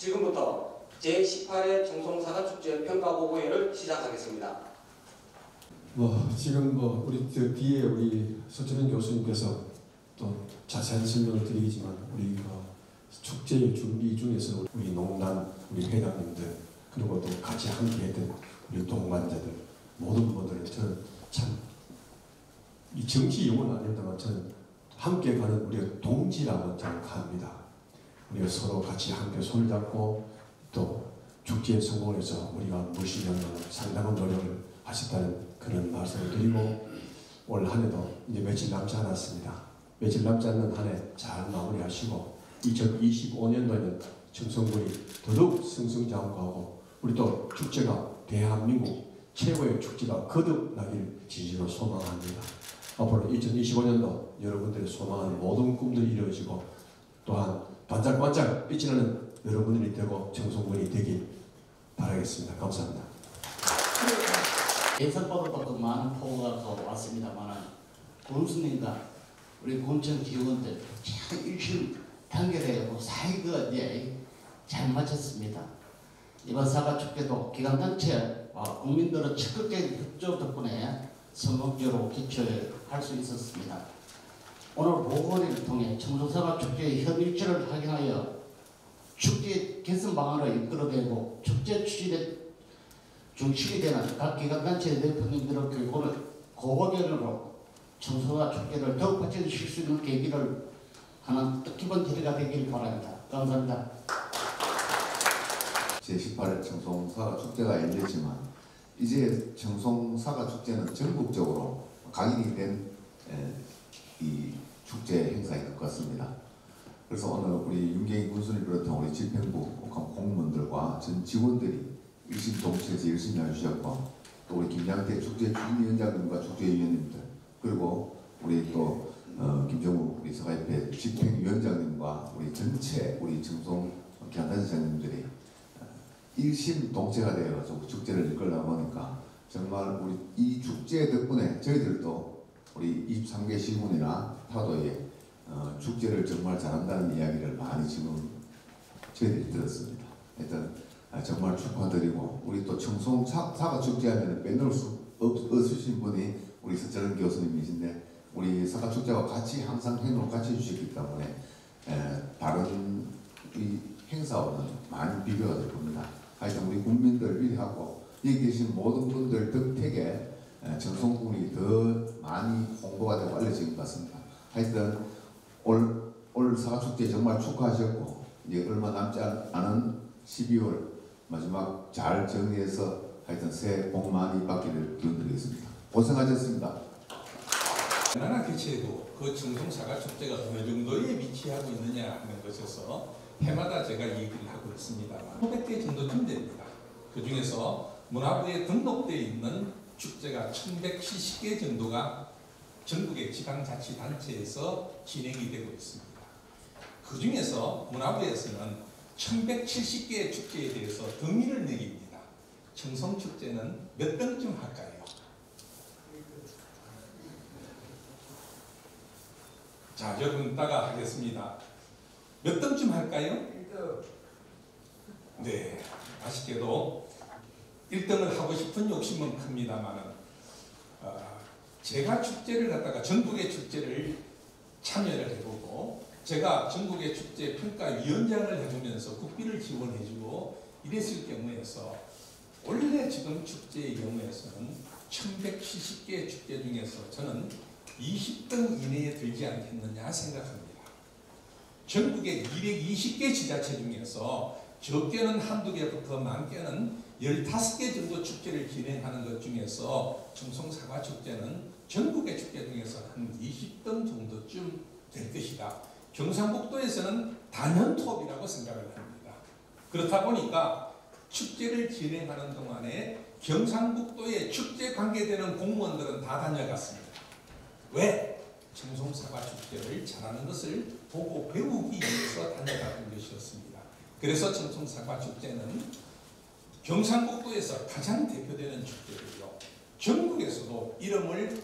지금부터 제18회 청송사과축제 평가보고회를 시작하겠습니다. 지금 우리 뒤에 우리 서철현 교수님께서 또 자세한 설명을 드리겠지만 우리 축제의 준비 중에서 우리 농단, 우리 회장님들 그리고 또 같이 함께했던 우리 동반자들 모든 분들을 저는 참 이 정치 용어는 아닙니다만 저는 함께 가는 우리가 동지라고 생각합니다. 우리가 서로 같이 함께 손을 잡고 또 축제에 성공해서 우리가 무엇이 상당한 노력을 하셨다는 그런 말씀을 드리고 올 한 해도 이제 며칠 남지 않았습니다. 며칠 남지 않는 한 해 잘 마무리하시고 2025년도에는 청송군이 더더욱 승승장구하고 우리 또 축제가 대한민국 최고의 축제가 거듭나길 진심으로 소망합니다. 앞으로 2025년도 여러분들의 소망하는 모든 꿈들이 이루어지고 또한 반짝반짝 빛이 나는 여러분들이 되고 청송군이 되길 바라겠습니다. 감사합니다. 예상보다 더 많은 포부가 왔습니다만 군수님과 우리 군청 기원들 참 일심 단결해서 사이가 잘 마쳤습니다. 이번 사과축제도 기관단체와 국민들의 적극적인 협조 덕분에 성공적으로 개최할 수 있었습니다. 오늘 보고회를 통해 청송사과축제의 현일치를 확인하여 축제 개선 방안을 이끌어내고 축제 추진에 중심이 되는 각 기관단체 대표님들의 결과를 고고견으로 청송사과축제를 더욱 발전시킬 수 있는 계기를 하는 뜻깊은 자리가 되길 바랍니다. 감사합니다. 제18회 청송사과축제가 열렸지만 이제 청송사과축제는 전국적으로 각인이 된 이 축제 행사인 것 같습니다. 그래서 오늘 우리 윤경희 군수를 비롯한 우리 집행부 공무원들과 전 직원들이 일심동체에서 열심히 해주셨고 또 우리 김양태 축제 추진위원장님과 축제위원님들 그리고 우리 또 김정우 우리 사과협회 집행위원장님과 우리 전체 우리 청송 기관단체장님들이 일심동체가 되어서 축제를 이끌다 보니까 정말 우리 이 축제 덕분에 저희들도 우리 23개 시군이나 타도에 축제를 정말 잘한다는 이야기를 많이 지금 저희들이 들었습니다. 하여튼 정말 축하드리고 우리 또 청송 사과축제 하면 빼놓을 수 없으신 분이 우리 서철현 교수님이신데 우리 사과축제와 같이 항상 행동을 같이 해주셨기 때문에 다른 이 행사와는 많이 비교가 될 겁니다. 하여튼 우리 국민들 위하고 여기 계신 모든 분들 덕택에 청송군이 더 많이 홍보가 되고 알려진 것 같습니다. 하여튼 올 사과축제 정말 축하하셨고 이제 얼마 남지 않은 12월 마지막 잘 정리해서 하여튼 새해 복 많이 받기를 기원드리겠습니다. 고생하셨습니다. 나라 개최도 그 청송사과축제가 어느 정도에 위치하고 있느냐 하는 것에서 해마다 제가 얘기를 하고 있습니다만 500개 정도쯤 됩니다. 그 중에서 문화부에 등록되어 있는 축제가 1170개 정도가 전국의 지방자치단체에서 진행이 되고 있습니다. 그 중에서 문화부에서는 1170개의 축제에 대해서 등위를 매깁니다. 청송축제는 몇 등쯤 할까요? 자, 여러분 따가 하겠습니다. 몇 등쯤 할까요? 1등. 네, 아쉽게도 1등을 하고 싶은 욕심은 큽니다만은 제가 축제를 갖다가 전국의 축제를 참여를 해보고 제가 전국의 축제 평가위원장을 해주면서 국비를 지원해주고 이랬을 경우에서 원래 지금 축제의 경우에서는 1170개 축제 중에서 저는 20등 이내에 들지 않겠느냐 생각합니다. 전국의 220개 지자체 중에서 적게는 한두 개부터 많게는 15개 정도 축제를 진행하는 것 중에서 청송사과축제는 전국의 축제 중에서 한 20등 정도쯤 될 것이다. 경상북도에서는 단연톱이라고 생각을 합니다. 그렇다 보니까 축제를 진행하는 동안에 경상북도에 축제 관계되는 공무원들은 다 다녀갔습니다. 왜? 청송사과축제를 잘하는 것을 보고 배우기 위해서 다녀갔던 것이었습니다. 그래서 청송사과축제는 경상북도에서 가장 대표되는 축제고요. 전국에서도 이름을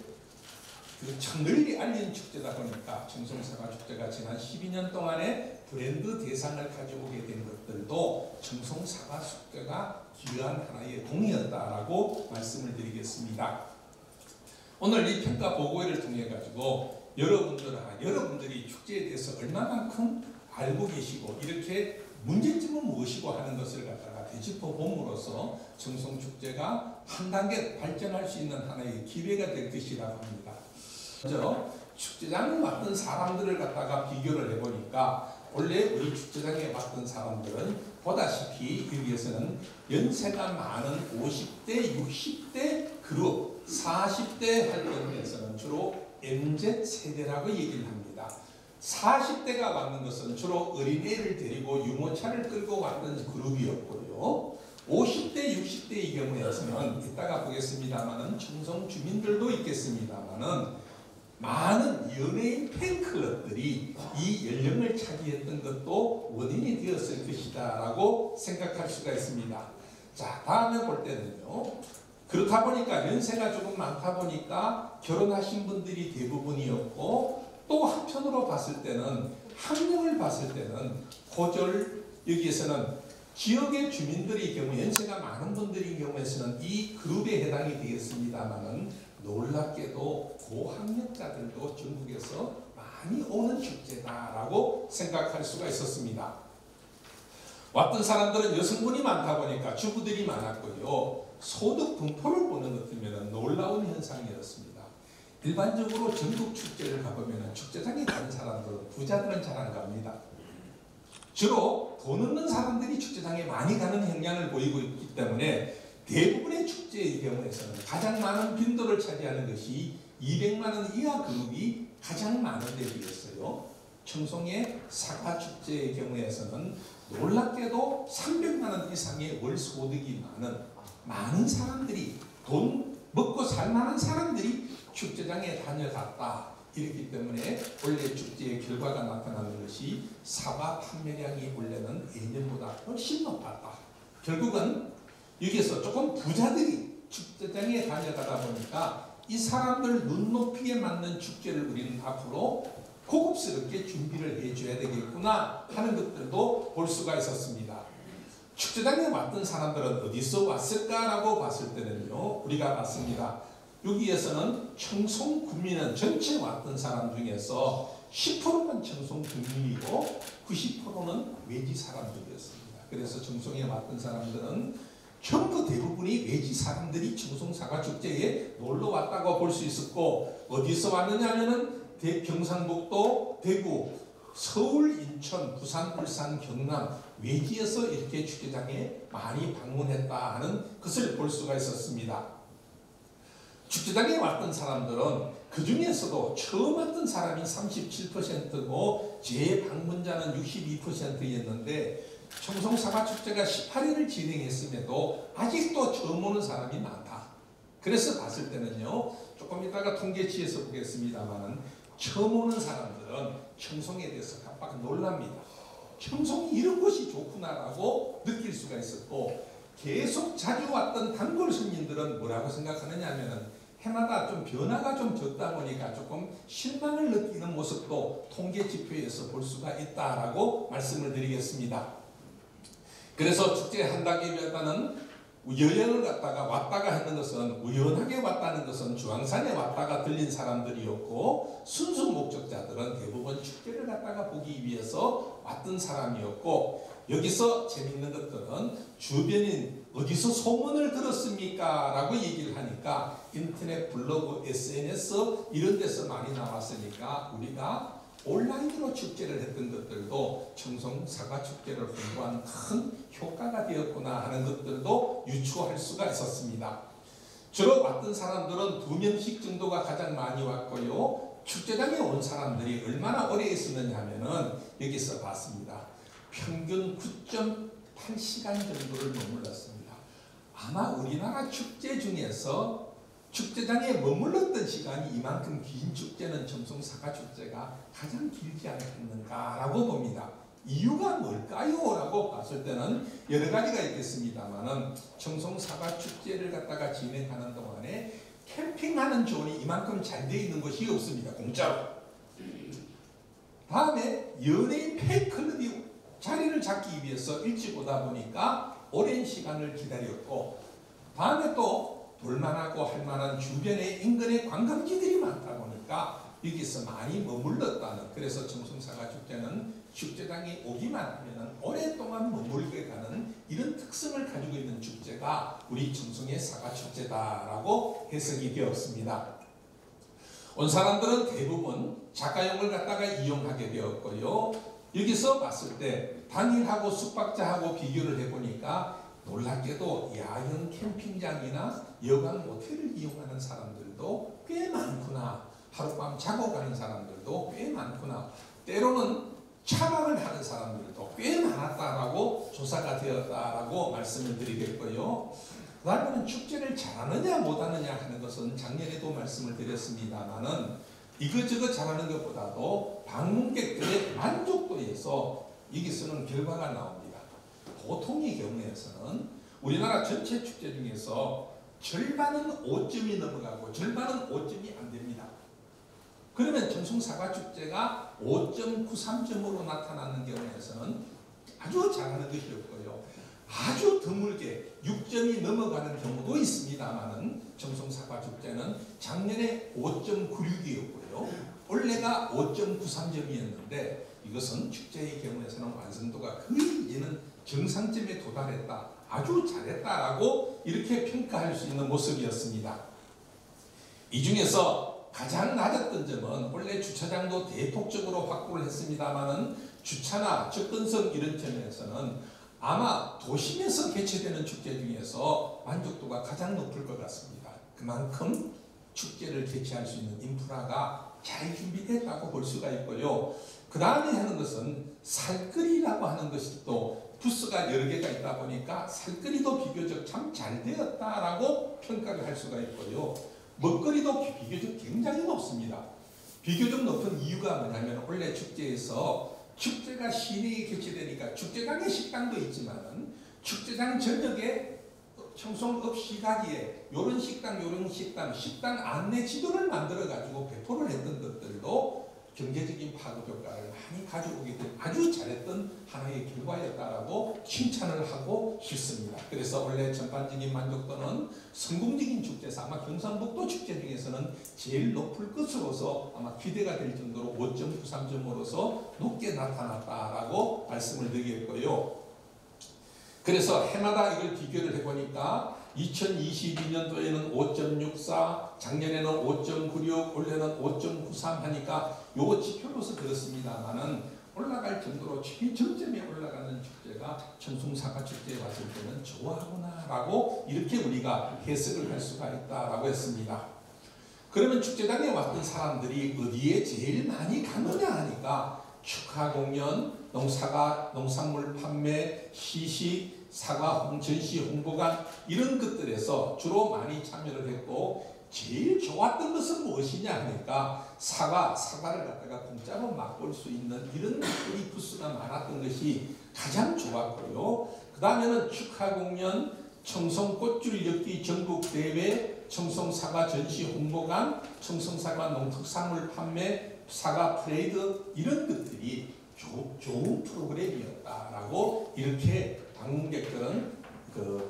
그 널리 알린 축제다 보니까 청송사과 축제가 지난 12년 동안에 브랜드 대상을 가져오게 된 것들도 청송사과 축제가 귀한 하나의 공이었다라고 말씀을 드리겠습니다. 오늘 이 평가 보고회를 통해 가지고 여러분들이 축제에 대해서 얼마만큼 알고 계시고 이렇게 문제점은 무엇이고 하는 것을 갖다가 되짚어 봄으로써 청송축제가 한 단계 발전할 수 있는 하나의 기회가 될 것이라고 합니다. 먼저 축제장을 맡은 사람들을 갖다가 비교를 해보니까 원래 우리 축제장에 맡은 사람들은 보다시피 여기에서는 연세가 많은 50대, 60대 그룹, 40대 활동에서는 주로 MZ 세대라고 얘기를 합니다. 40대가 왔는 것은 주로 어린애를 데리고 유모차를 끌고 왔던 그룹이었고요. 50대, 60대의 경우에서는 이따가 보겠습니다만은 청송 주민들도 있겠습니다만은 많은 연예인 팬클럽들이 이 연령을 차지했던 것도 원인이 되었을 것이다 라고 생각할 수가 있습니다. 자, 다음에 볼 때는요. 그렇다 보니까 연세가 조금 많다 보니까 결혼하신 분들이 대부분이었고 또 한편으로 봤을 때는 학력을 봤을 때는 고졸 여기에서는 지역의 주민들의 경우 연세가 많은 분들의 경우에서는 이 그룹에 해당이 되겠습니다만은 놀랍게도 고학력자들도 전국에서 많이 오는 축제다라고 생각할 수가 있었습니다. 왔던 사람들은 여성분이 많다 보니까 주부들이 많았고요. 소득 분포를 보는 것 같으면 놀라운 현상이었습니다. 일반적으로 전국 축제를 가보면 축제장에 가는 사람들은 부자들은 잘 안 갑니다. 주로 돈 없는 사람들이 축제장에 많이 가는 경향을 보이고 있기 때문에 대부분의 축제의 경우에서는 가장 많은 빈도를 차지하는 것이 200만 원 이하 그룹이 가장 많은 데 비했어요. 청송의 사과축제의 경우에서는 놀랍게도 300만 원 이상의 월 소득이 많은 사람들이 돈 먹고 살만한 사람들이 축제장에 다녀갔다. 이렇기 때문에 원래 축제의 결과가 나타나는 것이 사과 판매량이 원래는 예년보다 훨씬 높았다. 결국은 여기서 조금 부자들이 축제장에 다녀가다 보니까 이 사람들 눈높이에 맞는 축제를 우리는 앞으로 고급스럽게 준비를 해줘야 되겠구나 하는 것들도 볼 수가 있었습니다. 축제장에 왔던 사람들은 어디서 왔을까라고 봤을 때는요. 우리가 봤습니다. 여기에서는 청송 구민은 전체 왔던 사람 중에서 10%만 청송 구민이고 90%는 외지 사람들이었습니다. 그래서 청송에 왔던 사람들은 전부 대부분이 외지 사람들이 청송 사과축제에 놀러 왔다고 볼 수 있었고 어디서 왔느냐 하면은 경상북도, 대구, 서울, 인천, 부산, 울산, 경남 외지에서 이렇게 축제장에 많이 방문했다 하는 것을 볼 수가 있었습니다. 축제장에 왔던 사람들은 그 중에서도 처음 왔던 사람이 37%고 재방문자는 62%였는데 청송 사과축제가 18일을 진행했음에도 아직도 처음 오는 사람이 많다. 그래서 봤을 때는요. 조금 이따가 통계치에서 보겠습니다만 처음 오는 사람들은 청송에 대해서 깜빡 놀랍니다. 청송이 이런 곳이 좋구나라고 느낄 수가 있었고 계속 자주 왔던 단골 손님들은 뭐라고 생각하느냐 하면은 해마다 좀 변화가 좀 적다 보니까 조금 실망을 느끼는 모습도 통계 지표에서 볼 수가 있다라고 말씀을 드리겠습니다. 그래서 축제 한 단계보다는 여행을 갔다가 왔다가 하는 것은 우연하게 왔다는 것은 주황산에 왔다가 들린 사람들이었고 순수 목적자들은 대부분 축제를 갔다가 보기 위해서 왔던 사람이었고 여기서 재밌는 것들은 주변인 어디서 소문을 들었습니까? 라고 얘기를 하니까 인터넷, 블로그, SNS 이런 데서 많이 나왔으니까 우리가 온라인으로 축제를 했던 것들도 청송 사과축제를 홍보한 큰 효과가 되었구나 하는 것들도 유추할 수가 있었습니다. 주로 왔던 사람들은 2명씩 정도가 가장 많이 왔고요. 축제장에 온 사람들이 얼마나 오래 있었느냐 하면은 여기서 봤습니다. 평균 9.8시간 정도를 머물렀습니다. 아마 우리나라 축제 중에서 축제장에 머물렀던 시간이 이만큼 긴 축제는 청송 사과축제가 가장 길지 않았는가라고 봅니다. 이유가 뭘까요? 라고 봤을 때는 여러 가지가 있겠습니다만은 청송 사과축제를 갖다가 진행하는 동안에 캠핑하는 존이 이만큼 잘 돼 있는 곳이 없습니다. 공짜로. 다음에 연예인 팬클럽이 자리를 잡기 위해서 일찍 오다 보니까 오랜 시간을 기다렸고, 다음에 또 볼만하고 할만한 주변에 인근에 관광지들이 많다 보니까 여기서 많이 머물렀다는, 그래서 청송사과축제는 축제장에 오기만 하면 오랫동안 머물게 가는 이런 특성을 가지고 있는 축제가 우리 청송의 사과축제다라고 해석이 되었습니다. 온 사람들은 대부분 자가용을 갖다가 이용하게 되었고요. 여기서 봤을 때 당일하고 숙박자하고 비교를 해보니까 놀랍게도 야영 캠핑장이나 여관 모텔을 이용하는 사람들도 꽤 많구나, 하룻밤 자고 가는 사람들도 꽤 많구나, 때로는 차박을 하는 사람들도 꽤 많았다라고 조사가 되었다라고 말씀을 드리겠고요. 그 다음에는 축제를 잘하느냐 못하느냐 하는 것은 작년에도 말씀을 드렸습니다만은 이것저것 잘하는 것보다도 방문객들의 만족도에서 여기서는 결과가 나옵니다. 보통의 경우에서는 우리나라 전체 축제 중에서 절반은 5점이 넘어가고 절반은 5점이 안 됩니다. 그러면 청송사과축제가 5.93점으로 나타나는 경우에서는 아주 잘하는 것이었고요. 아주 드물게 6점이 넘어가는 경우도 있습니다만은 청송사과축제는 작년에 5.96이었고요. 올해가 5.93점이었는데 이것은 축제의 경우에서는 완성도가 거의 이제는 정상점에 도달했다, 아주 잘했다라고 이렇게 평가할 수 있는 모습이었습니다. 이 중에서 가장 낮았던 점은 원래 주차장도 대폭적으로 확보를 했습니다만은 주차나 접근성 이런 점에서는 아마 도심에서 개최되는 축제 중에서 만족도가 가장 높을 것 같습니다. 그만큼 축제를 개최할 수 있는 인프라가 잘 준비됐다고 볼 수가 있고요. 그 다음에 하는 것은 살거리라고 하는 것이 또 부스가 여러 개가 있다 보니까 살거리도 비교적 참 잘 되었다라고 평가를 할 수가 있고요. 먹거리도 비교적 굉장히 높습니다. 비교적 높은 이유가 뭐냐면 원래 축제에서 축제가 시내에 개최되니까 축제장에 식당도 있지만은 축제장 전역에 청송읍 시가지에 요런 식당 안내 지도를 만들어 가지고 배포를 했던 것들도 경제적인 파급 효과를 많이 가져오게 된 아주 잘했던 하나의 결과였다라고 칭찬을 하고 싶습니다. 그래서 원래 전반적인 만족도는 성공적인 축제에서 아마 경상북도 축제 중에서는 제일 높을 것으로서 아마 기대가 될 정도로 5.93점으로서 높게 나타났다라고 말씀을 드리겠고요. 그래서 해마다 이걸 비교를 해보니까 2022년도에는 5.64, 작년에는 5.96, 올해는 5.93 하니까 요 지표로서 그렇습니다만은 올라갈 정도로 최정점에 올라가는 축제가 청송사과축제에 왔을 때는 좋아하구나라고 이렇게 우리가 해석을 할 수가 있다라고 했습니다. 그러면 축제장에 왔던 사람들이 어디에 제일 많이 가느냐 하니까 축하 공연, 농산물 판매, 시식, 사과 전시 홍보관 이런 것들에서 주로 많이 참여를 했고 제일 좋았던 것은 무엇이냐 하니까 사과를 갖다가 공짜로 맛볼 수 있는 이런 우리 부스가 많았던 것이 가장 좋았고요. 그 다음에는 축하 공연, 청송 꽃줄 엮기 전국대회, 청송 사과 전시 홍보관, 청송 사과 농특산물 판매, 사과 프레이드 이런 것들이 좋은 프로그램이었다라고 이렇게 방문객들은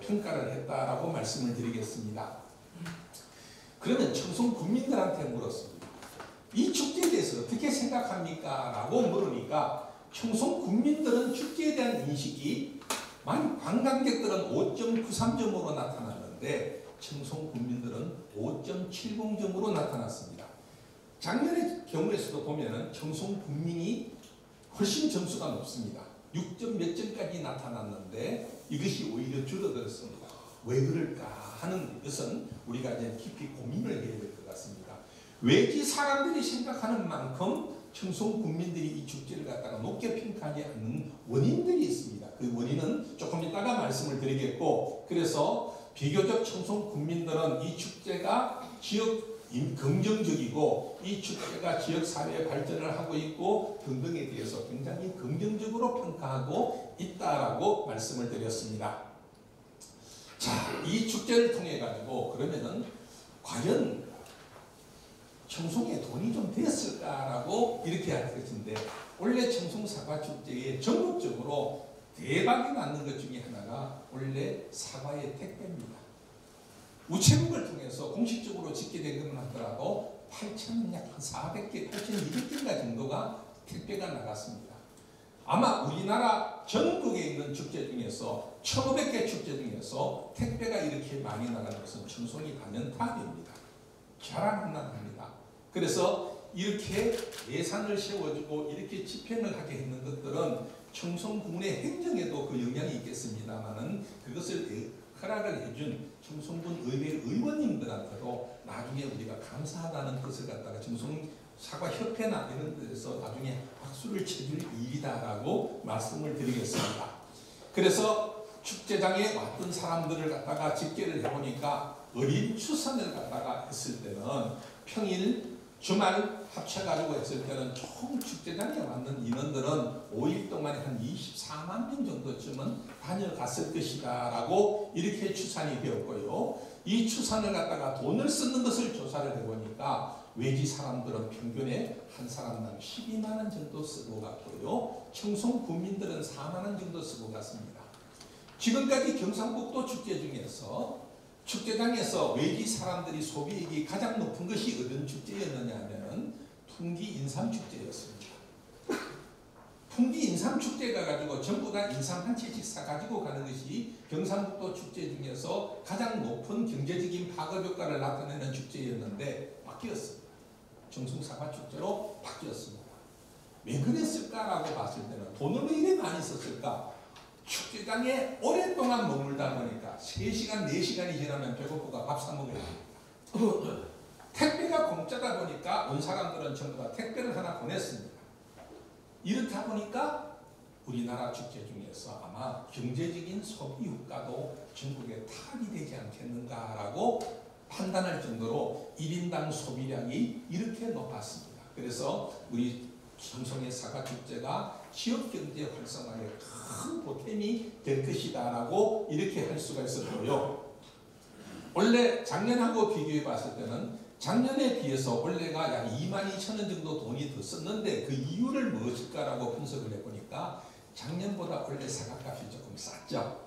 평가를 했다라고 말씀을 드리겠습니다. 그러면 청송 국민들한테 물었습니다. 이 축제에 대해서 어떻게 생각합니까? 라고 물으니까 청송 국민들은 축제에 대한 인식이 관광객들은 5.93점으로 나타났는데 청송 국민들은 5.70점으로 나타났습니다. 작년의 경우에서도 보면은 청송 국민이 훨씬 점수가 높습니다. 6점 몇 점까지 나타났는데 이것이 오히려 줄어들었습니다. 왜 그럴까 하는 것은 우리가 이제 깊이 고민을 해야 될 것 같습니다. 외지 사람들이 생각하는 만큼 청송 국민들이 이 축제를 갖다가 높게 평가하지 않는 원인들이 있습니다. 그 원인은 조금 이따가 말씀을 드리겠고, 그래서 비교적 청송 국민들은 이 축제가 지역 긍정적이고 이 축제가 지역사회 발전을 하고 있고 등등에 대해서 굉장히 긍정적으로 평가하고 있다라고 말씀을 드렸습니다. 자, 이 축제를 통해 가지고 그러면은 과연 청송에 돈이 좀 됐을까라고 이렇게 할 것인데, 원래 청송 사과 축제에 전국적으로 대박이 나는 것 중에 하나가 원래 사과의 택배입니다. 우체국을 통해서 공식적으로 집계된 것만 하더라도 8,000, 약 400개, 8,200개인가 정도가 택배가 나갔습니다. 아마 우리나라 전국에 있는 축제 중에서 1,500개 축제 중에서 택배가 이렇게 많이 나가는 것은 청송이 단연탑입니다. 자랑만 합니다. 그래서 이렇게 예산을 세워주고 이렇게 집행을 하게 했는 것들은 청송군의 행정에도 그 영향이 있겠습니다만은 그것을 허락을 해준 청송군 의회 의원님들한테도 나중에 우리가 감사하다는 것을 갖다가 청송 사과협회나 이런 데서 나중에 박수를 쳐줄 일이다라고 말씀을 드리겠습니다. 그래서 축제장에 왔던 사람들을 갖다가 집계를 해보니까 어린 추선을 갖다가 했을 때는 평일 주말 합쳐가지고 했을 때는 총 축제장에 왔는 인원들은 5일 동안에 한 24만 명 정도쯤은 다녀갔을 것이다 라고 이렇게 추산이 되었고요. 이 추산을 갖다가 돈을 쓰는 것을 조사를 해보니까 외지 사람들은 평균에 한 사람당 12만 원 정도 쓰고 갔고요. 청송 군민들은 4만 원 정도 쓰고 갔습니다. 지금까지 경상북도 축제 중에서 축제장에서 외지 사람들이 소비액이 가장 높은 것이 어떤 축제였느냐 하면 풍기 인삼축제였습니다. 풍기 인삼축제가 가지고 전부 다 인삼 한 채씩 사가지고 가는 것이 경상북도 축제 중에서 가장 높은 경제적인 파급 효과를 나타내는 축제였는데 바뀌었습니다. 청송사과축제로 바뀌었습니다. 왜 그랬을까라고 봤을 때는 돈을 왜 이래 많이 썼을까? 축제장에 오랫동안 머물다 보니까 3시간, 4시간이 지나면 배고프가 밥 사 먹어야 됩니다. 택배가 공짜다 보니까 온 사람들은 전부 다 택배를 하나 보냈습니다. 이렇다 보니까 우리나라 축제 중에서 아마 경제적인 소비 효과도 전국에 타락이 되지 않겠는가라고 판단할 정도로 1인당 소비량이 이렇게 높았습니다. 그래서 우리 청송의 사과축제가 지역경제 활성화에 큰 보탬이 될 것이다 라고 이렇게 할 수가 있었고요. 원래 작년하고 비교해 봤을 때는 작년에 비해서 올해가 약 22,000원 정도 돈이 더 썼는데 그 이유를 무엇일까라고 분석을 해보니까 작년보다 올해 사과값이 조금 쌌죠.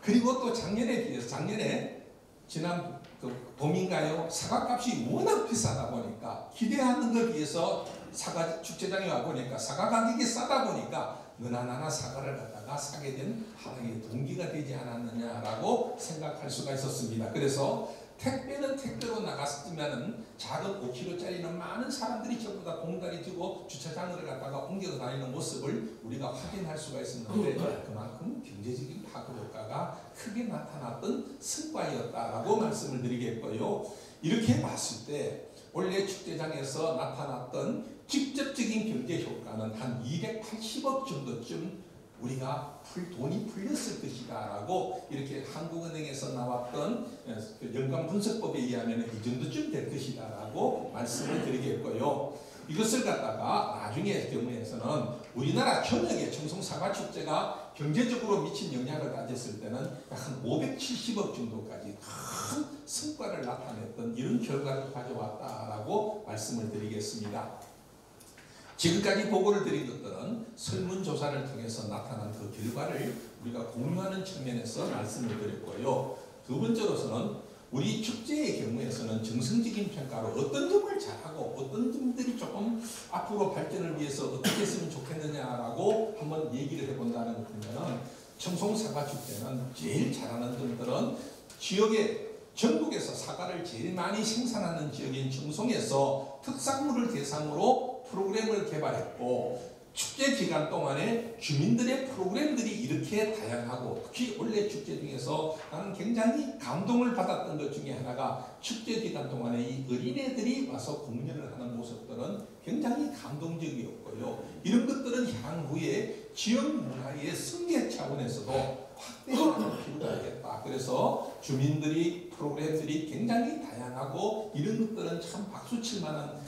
그리고 또 작년에 비해서 작년에 지난 봄인가요? 사과값이 워낙 비싸다 보니까 기대하는 것에 비해서 사과 축제장에 와보니까 사과 가격이 싸다 보니까 너나나나 사과를 갖다가 사게 된 하나의 동기가 되지 않았느냐라고 생각할 수가 있었습니다. 그래서 택배는 택배로 나갔으면 작은 5kg짜리는 많은 사람들이 전부 다 공다리 지고 주차장을 갖다가 옮겨 다니는 모습을 우리가 확인할 수가 있었는데 그만큼 경제적인 파급 효과가 크게 나타났던 성과였다라고 말씀을 드리겠고요. 이렇게 봤을 때 원래 축제장에서 나타났던 직접적인 경제 효과는 한 280억 정도쯤 우리가 돈이 풀렸을 것이다 라고 이렇게 한국은행에서 나왔던 연간 분석법에 의하면 이 정도쯤 될 것이다 라고 말씀을 드리겠고요. 이것을 갖다가 나중에 경우에서는 우리나라 전역의 청송사과축제가 경제적으로 미친 영향을 가졌을 때는 약 한 570억 정도까지 큰 성과를 나타냈던 이런 결과를 가져왔다라고 말씀을 드리겠습니다. 지금까지 보고를 드린 것들은 설문조사를 통해서 나타난 그 결과를 우리가 공유하는 측면에서 말씀을 드렸고요. 두 번째로서는 우리 축제의 경우에서는 정성적인 평가로 어떤 점을 잘하고 어떤 점들이 조금 앞으로 발전을 위해서 어떻게 했으면 좋겠느냐라고 한번 얘기를 해본다는 것이면 청송사과축제는 제일 잘하는 점들은 지역의 전국에서 사과를 제일 많이 생산하는 지역인 청송에서 특산물을 대상으로 프로그램을 개발했고 축제 기간 동안에 주민들의 프로그램들이 이렇게 다양하고 특히 원래 축제 중에서 나는 굉장히 감동을 받았던 것 중에 하나가 축제 기간 동안에 이 어린애들이 와서 공연을 하는 모습들은 굉장히 감동적이었고요. 이런 것들은 향후에 지역 문화의 승계 차원에서도 확대하는 필요가 있겠다. 그래서 주민들이 프로그램들이 굉장히 다양하고 이런 것들은 참 박수칠 만한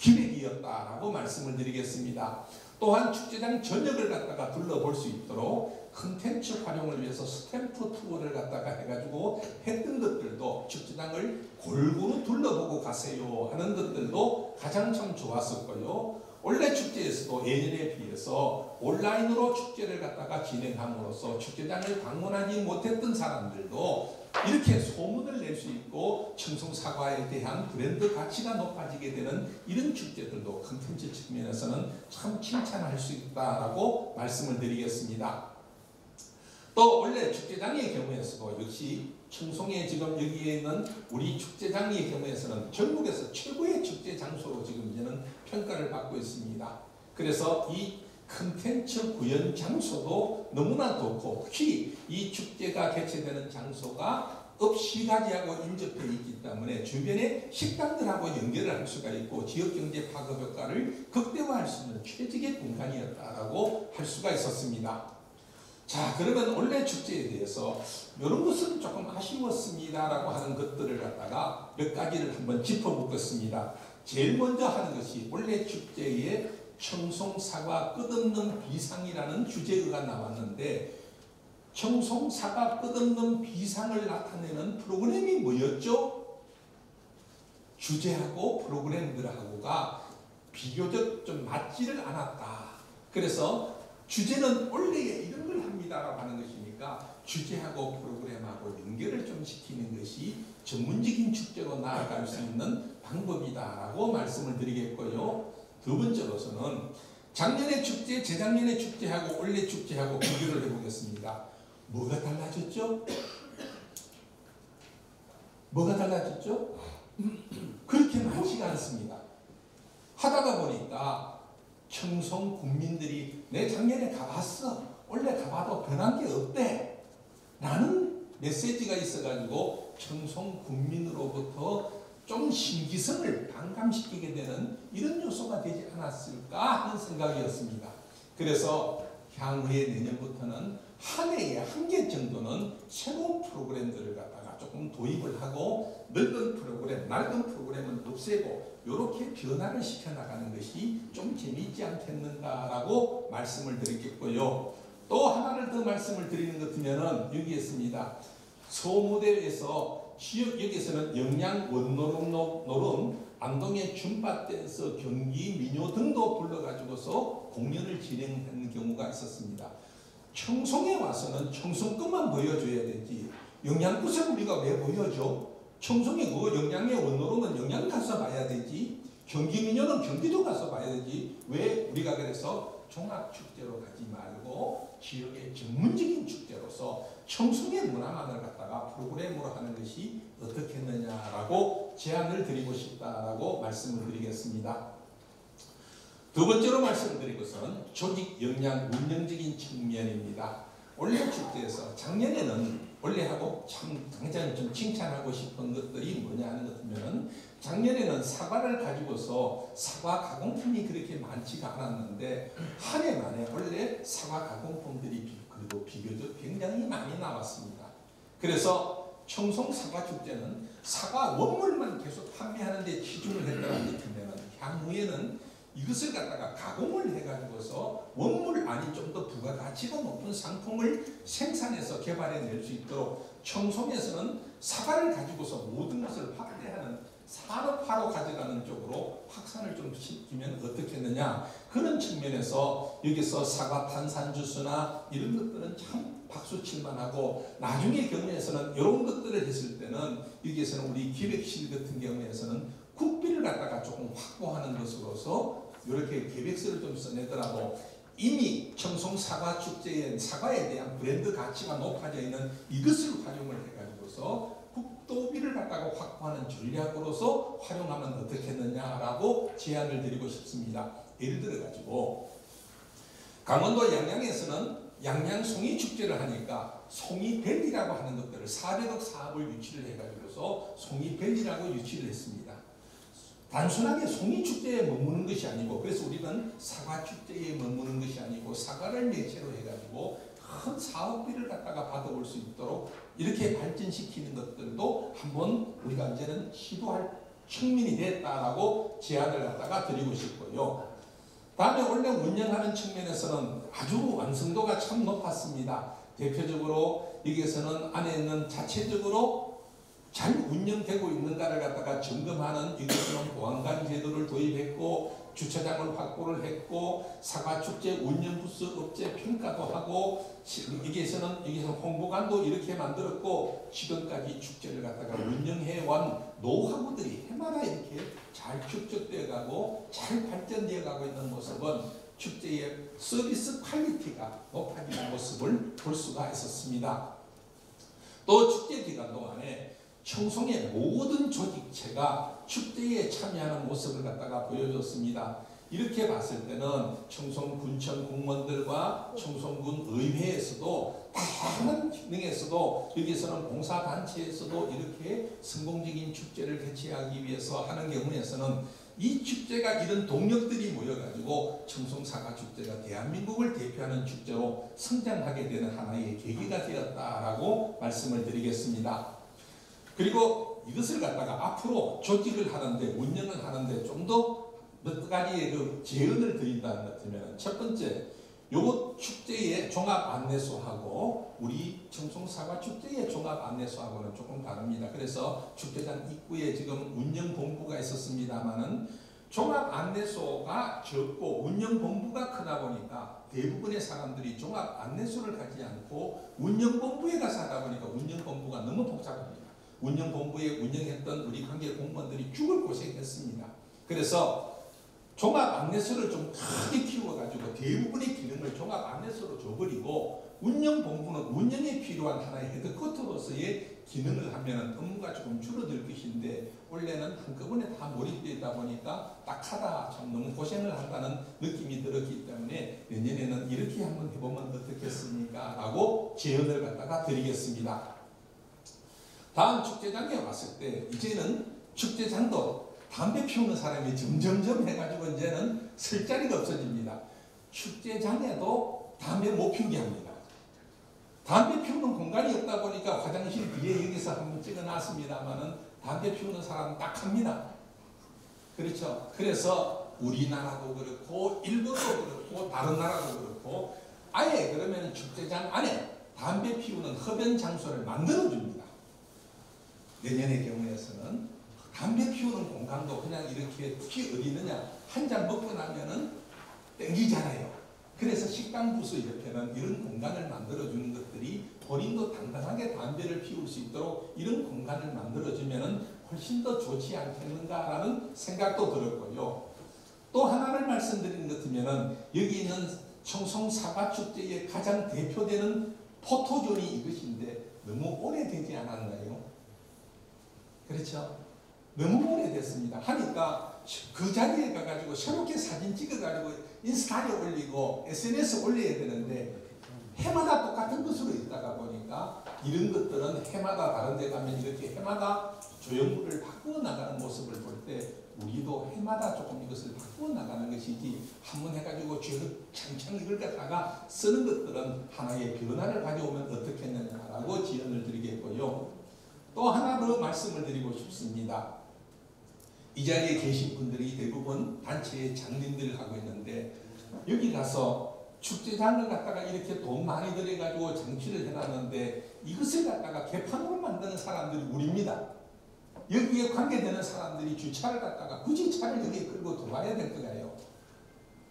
기획이었다라고 말씀을 드리겠습니다. 또한 축제장 전역을 갖다가 둘러볼 수 있도록 컨텐츠 활용을 위해서 스탬프 투어를 갖다가 해가지고 했던 것들도 축제장을 골고루 둘러보고 가세요 하는 것들도 가장 참 좋았었고요. 원래 축제에서도 예년에 비해서 온라인으로 축제를 갖다가 진행함으로써 축제장을 방문하지 못했던 사람들도 이렇게 소문을 낼 수 있고 청송사과에 대한 브랜드 가치가 높아지게 되는 이런 축제들도 컨텐츠 측면에서는 참 칭찬할 수 있다라고 말씀을 드리겠습니다. 또 원래 축제장의 경우에서도 역시 청송에 지금 여기에 있는 우리 축제장의 경우에서는 전국에서 최고의 축제 장소로 지금 이제는 평가를 받고 있습니다. 그래서 이 컨텐츠 구현 장소도 너무나 좋고, 특히 이 축제가 개최되는 장소가 읍시가지하고 인접해 있기 때문에 주변에 식당들하고 연결을 할 수가 있고 지역경제 파급 효과를 극대화할 수 있는 최적의 공간이었다라고 할 수가 있었습니다. 자, 그러면 원래 축제에 대해서 이런 것은 조금 아쉬웠습니다라고 하는 것들을 갖다가 몇 가지를 한번 짚어보겠습니다. 제일 먼저 하는 것이 원래 축제에 청송사과 끝없는 비상이라는 주제가 나왔는데, 청송사과 끝없는 비상을 나타내는 프로그램이 뭐였죠? 주제하고 프로그램들하고가 비교적 좀 맞지를 않았다. 그래서 주제는 원래에 이런 걸 합니다라고 하는 것이니까 주제하고 프로그램하고 연결을 좀 시키는 것이 전문적인 축제로 나아갈 수 있는 방법이다라고 말씀을 드리겠고요. 두 번째로서는 작년의 축제, 재작년의 축제하고 올해 축제하고 비교를 해보겠습니다. 뭐가 달라졌죠? 뭐가 달라졌죠? 그렇게 많지가 않습니다. 하다가 보니까 청송 국민들이 내 작년에 가봤어, 올해 가봐도 변한 게 없대 라는 메시지가 있어가지고 청송 국민으로부터 좀 신기성을 반감시키게 되는 이런 요소가 되지 않았을까 하는 생각이었습니다. 그래서 향후에 내년부터는 한 해에 한 개 정도는 새로운 프로그램들을 갖다가 조금 도입을 하고 넓은 프로그램, 낡은 프로그램은 없애고 이렇게 변화를 시켜나가는 것이 좀 재미있지 않겠는가라고 말씀을 드리겠고요. 또 하나를 더 말씀을 드리는 것 같으면 여기 있습니다. 소무대에서 지역 여기서는 영양 원노름, 안동의 줌바 댄서, 경기 민요 등도 불러가지고서 공연을 진행하는 경우가 있었습니다. 청송에 와서는 청송 것만 보여줘야 되지 영양굿을 우리가 왜 보여줘? 청송에 그 영양의 원노름은 영양 가서 봐야 되지, 경기 민요는 경기도 가서 봐야 되지, 왜 우리가 그래서 종합축제로 가지 말고 지역의 전문적인 축제로서 청송의 문화만을 갖다가 프로그램으로 하는 것이 어떻겠느냐라고 제안을 드리고 싶다라고 말씀을 드리겠습니다. 두 번째로 말씀드릴 것은 조직 역량 운영적인 측면입니다. 원래 축제에서 작년에는 원래하고 참 당장 좀 칭찬하고 싶은 것들이 뭐냐 하는 것 같으면, 작년에는 사과를 가지고서 사과 가공품이 그렇게 많지가 않았는데 한 해 만에 원래 사과 가공품들이 그래도 비교적 굉장히 많이 나왔습니다. 그래서 청송 사과 축제는 사과 원물만 계속 판매하는 데 치중을 했다는 것이면 향후에는 이것을 갖다가 가공을 해가지고서 원물 안이 좀 더 부가가치가 높은 상품을 생산해서 개발해낼 수 있도록 청송에서는 사과를 가지고서 모든 것을 확대하는 산업화로 가져가는 쪽으로 확산을 좀 시키면 어떻겠느냐, 그런 측면에서 여기서 사과 탄산주스나 이런 것들은 참 박수칠만 하고, 나중에 경우에서는 이런 것들을 했을 때는 여기에서는 우리 기획실 같은 경우에서는 국비를 갖다가 조금 확보하는 것으로서 이렇게 계획서를 좀 써내더라도 이미 청송 사과 축제에 사과에 대한 브랜드 가치가 높아져 있는 이것을 활용을 해가지고서 국도비를 갖다가 확보하는 전략으로서 활용하면 어떻겠느냐라고 제안을 드리고 싶습니다. 예를 들어 가지고 강원도 양양에서는 양양 송이 축제를 하니까 송이밸리라고 하는 것들을 400억 사업을 유치를 해가지고서 송이밸리라고 유치를 했습니다. 단순하게 송이축제에 머무는 것이 아니고, 그래서 우리는 사과축제에 머무는 것이 아니고 사과를 매체로 해가지고 큰 사업비를 갖다가 받아올 수 있도록 이렇게 발전시키는 것들도 한번 우리가 이제는 시도할 측면이 됐다라고 제안을 갖다가 드리고 싶고요. 다음에 원래 운영하는 측면에서는 아주 완성도가 참 높았습니다. 대표적으로 여기에서는 안에 있는 자체적으로 잘 운영되고 있는가를 갖다가 점검하는 여기에서는 보안관 제도를 도입했고 주차장을 확보를 했고 사과축제 운영부스 업체 평가도 하고 여기에서는 홍보관도 이렇게 만들었고 지금까지 축제를 갖다가 운영해온 노하우들이 해마다 이렇게 잘 축적되어 가고 잘 발전되어 가고 있는 모습은 축제의 서비스 퀄리티가 높아지는 모습을 볼 수가 있었습니다. 또 축제 기간 동안에 청송의 모든 조직체가 축제에 참여하는 모습을 갖다가 보여줬습니다. 이렇게 봤을 때는 청송군청 공무원들과 청송군 의회에서도 다양한 기능에서도 여기서는 봉사단체에서도 이렇게 성공적인 축제를 개최하기 위해서 하는 경우에서는 이 축제가 이런 동력들이 모여가지고 청송사과축제가 대한민국을 대표하는 축제로 성장하게 되는 하나의 계기가 되었다라고 말씀을 드리겠습니다. 그리고 이것을 갖다가 앞으로 조직을 하는데 운영을 하는데 좀 더 몇 가지의 그 제언을 드린다는 것 같으면 첫 번째, 요것 축제의 종합 안내소하고 우리 청송사과 축제의 종합 안내소하고는 조금 다릅니다. 그래서 축제장 입구에 지금 운영본부가 있었습니다만은 종합 안내소가 적고 운영본부가 크다 보니까 대부분의 사람들이 종합 안내소를 가지 않고 운영본부에 가서 하다 보니까 운영본부가 너무 복잡합니다. 운영본부에 운영했던 우리 관계 공무원들이 죽을 고생했습니다. 그래서 종합 안내소를 좀 크게 키워가지고 대부분의 기능을 종합 안내소로 줘버리고 운영본부는 운영에 필요한 하나의 헤드쿼터로서의 기능을 하면 업무가 조금 줄어들 것인데 원래는 한꺼번에 다 몰입되다 보니까 딱하다 참 너무 고생을 한다는 느낌이 들었기 때문에 내년에는 이렇게 한번 해보면 어떻겠습니까? 라고 제언을 갖다가 드리겠습니다. 다음 축제장에 왔을 때 이제는 축제장도 담배 피우는 사람이 점점점 해가지고 이제는 설 자리가 없어집니다. 축제장에도 담배 못 피우게 합니다. 담배 피우는 공간이 없다 보니까 화장실 뒤에 여기서 한번 찍어놨습니다만은 담배 피우는 사람은 딱 합니다. 그렇죠. 그래서 우리나라도 그렇고 일본도 그렇고 다른 나라도 그렇고 아예 그러면 축제장 안에 담배 피우는 흡연 장소를 만들어줍니다. 내년의 경우에서는 담배 피우는 공간도 그냥 이렇게 특히 어디 있느냐 한 잔 먹고 나면은 땡기잖아요. 그래서 식당부서 옆에는 이런 공간을 만들어주는 것들이 본인도 당당하게 담배를 피울 수 있도록 이런 공간을 만들어주면은 훨씬 더 좋지 않겠는가라는 생각도 들었고요. 또 하나를 말씀드리는 것 같으면은 여기 있는 청송사과축제의 가장 대표되는 포토존이 이것인데 너무 오래되지 않았나요? 그렇죠? 너무 오래됐습니다. 하니까 그 자리에 가가지고 새롭게 사진 찍어가지고 인스타에 올리고 SNS 올려야 되는데 해마다 똑같은 것으로 있다가 보니까 이런 것들은 해마다 다른 데 가면 이렇게 해마다 조형물을 바꾸어 나가는 모습을 볼 때 우리도 해마다 조금 이것을 바꾸어 나가는 것이지 한번 해가지고 창창 이걸 갖다가 쓰는 것들은 하나의 변화를 가져오면 어떻겠느냐라고 지원을 드리겠고요. 또 하나 더 말씀을 드리고 싶습니다. 이 자리에 계신 분들이 대부분 단체의 장님들을 하고 있는데 여기 가서 축제장을 갖다가 이렇게 돈 많이 들여가지고 장치를 해놨는데 이것을 갖다가 개판으로 만드는 사람들이 우리입니다. 여기에 관계되는 사람들이 주차를 갖다가 굳이 차를 여기에 끌고 들어와야 될 거예요.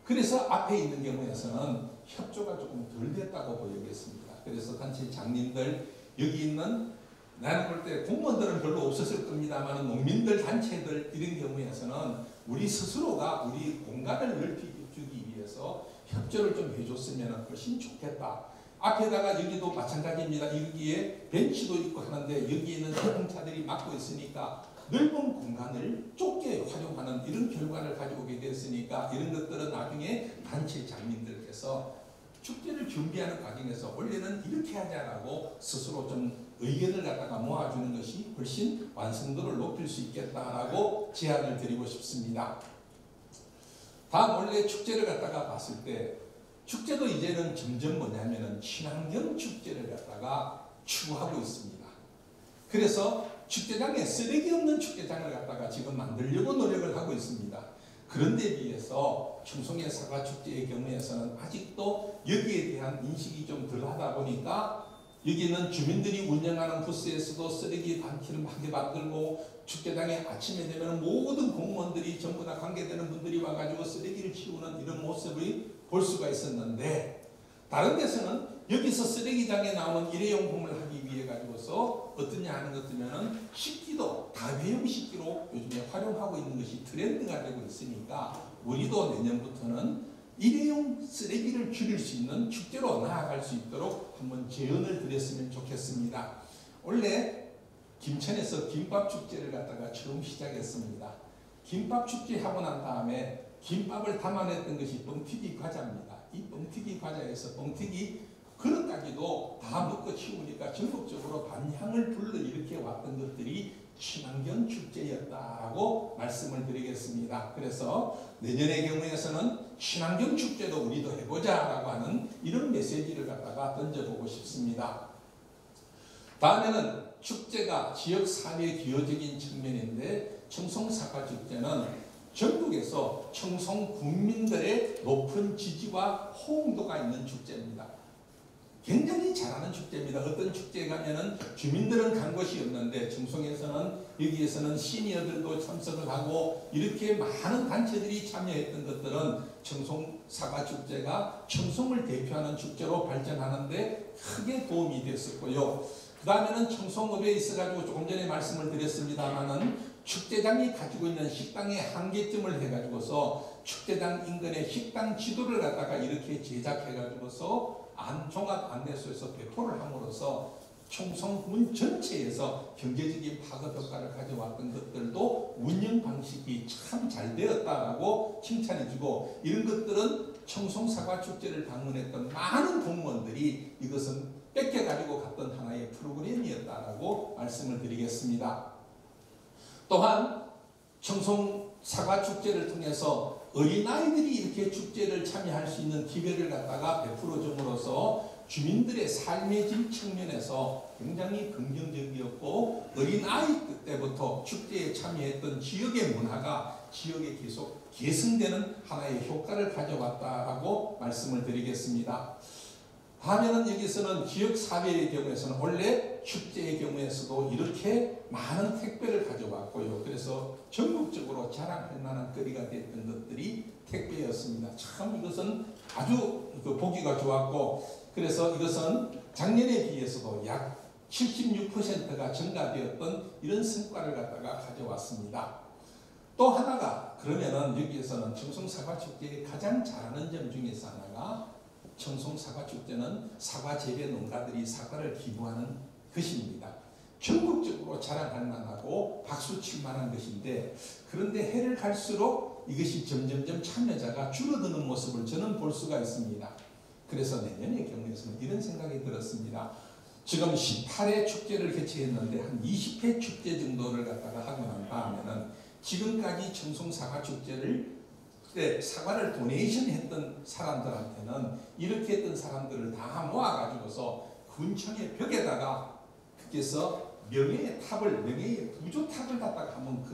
그래서 앞에 있는 경우에서는 협조가 조금 덜 됐다고 보이겠습니다. 그래서 단체 장님들 여기 있는 나는 볼 때 공무원들은 별로 없었을 겁니다만 농민들 단체들 이런 경우에서는 우리 스스로가 우리 공간을 넓혀주기 위해서 협조를 좀 해줬으면 훨씬 좋겠다. 앞에다가 여기도 마찬가지입니다. 여기에 벤치도 있고 하는데 여기 있는 자동차들이 막고 있으니까 넓은 공간을 좁게 활용하는 이런 결과를 가져오게 됐으니까 이런 것들은 나중에 단체 장님들께서 축제를 준비하는 과정에서 원래는 이렇게 하자라고 스스로 좀 의견을 갖다가 모아주는 것이 훨씬 완성도를 높일 수 있겠다라고 제안을 드리고 싶습니다. 다음 원래 축제를 갖다가 봤을 때 축제도 이제는 점점 뭐냐면은 친환경 축제를 갖다가 추구하고 있습니다. 그래서 축제장에 쓰레기 없는 축제장을 갖다가 지금 만들려고 노력을 하고 있습니다. 그런데 비해서 청송의 사과축제의 경우에서는 아직도 여기에 대한 인식이 좀 덜하다 보니까 여기는 주민들이 운영하는 부스에서도 쓰레기 반기름하게 만들고 축제장에 아침에 되면 모든 공무원들이 전부 다 관계되는 분들이 와가지고 쓰레기를 치우는 이런 모습을 볼 수가 있었는데 다른 데서는 여기서 쓰레기장에 나오는 일회용품을 하기 위해 가지고서 어떠냐 하는 것 들면은 식기도 다회용 식기로 요즘에 활용하고 있는 것이 트렌드가 되고 있으니까 우리도 내년부터는 일회용 쓰레기를 줄일 수 있는 축제로 나아갈 수 있도록 한번 제언을 드렸으면 좋겠습니다. 원래 김천에서 김밥축제를 갖다가 처음 시작했습니다. 김밥축제 하고 난 다음에 김밥을 담아냈던 것이 뻥튀기 과자입니다. 이 뻥튀기 과자에서 뻥튀기 그릇까지도 다 먹고 치우니까 전국적으로 반향을 불러일으켜 왔던 것들이 친환경 축제였다라고 말씀을 드리겠습니다. 그래서 내년의 경우에서는 친환경 축제도 우리도 해보자라고 하는 이런 메시지를 갖다가 던져보고 싶습니다. 다음에는 축제가 지역 사회 기여적인 측면인데 청송사과축제는 전국에서 청송 국민들의 높은 지지와 호응도가 있는 축제입니다. 굉장히 잘하는 축제입니다. 어떤 축제에 가면은 주민들은 간 곳이 없는데 청송에서는 여기에서는 시니어들도 참석을 하고 이렇게 많은 단체들이 참여했던 것들은 청송 사과축제가 청송을 대표하는 축제로 발전하는데 크게 도움이 됐었고요. 그 다음에는 청송읍에 있어가지고 조금 전에 말씀을 드렸습니다만은 축제장이 가지고 있는 식당의 한계점을 해가지고서 축제장 인근에 식당 지도를 갖다가 이렇게 제작해가지고서 종합 안내소에서 배포를 함으로써 청송군 전체에서 경제적인 파급 효과를 가져왔던 것들도 운영 방식이 참 잘 되었다라고 칭찬해주고 이런 것들은 청송사과축제를 방문했던 많은 공무원들이 이것은 뺏겨가지고 갔던 하나의 프로그램이었다라고 말씀을 드리겠습니다. 또한 청송사과축제를 통해서 어린아이들이 이렇게 축제를 참여할 수 있는 기회를 갖다가 베풀어 줌으로써 주민들의 삶의 질 측면에서 굉장히 긍정적이었고 어린아이 때부터 축제에 참여했던 지역의 문화가 지역에 계속 계승되는 하나의 효과를 가져왔다라고 말씀을 드리겠습니다. 다음에는 여기서는 지역사회의 경우에서는 원래 축제의 경우에서도 이렇게 많은 택배를 가져왔고요. 그래서 전국적으로 자랑할 만한 거리가 됐던 것들이 택배였습니다. 참 이것은 아주 보기가 좋았고 그래서 이것은 작년에 비해서도 약 76%가 증가되었던 이런 성과를 갖다가 가져왔습니다. 또 하나가 그러면은 여기에서는 청송사과축제의 가장 잘하는 점 중에서 하나가 청송사과축제는 사과 재배 농가들이 사과를 기부하는 것입니다. 전국적으로 자랑할 만하고 박수 칠 만한 것인데 그런데 해를 갈수록 이것이 점점점 참여자가 줄어드는 모습을 저는 볼 수가 있습니다. 그래서 내년의 경우에서는 이런 생각이 들었습니다. 지금 18회 축제를 개최했는데 한 20회 축제 정도를 갖다가 하고 난 다음에는 지금까지 청송사과축제를 사과를 도네이션 했던 사람들한테는 이렇게 했던 사람들을 다 모아가지고서 군청의 벽에다가 그래서 명예의 탑을 명예의 부조탑을 갖다가 한번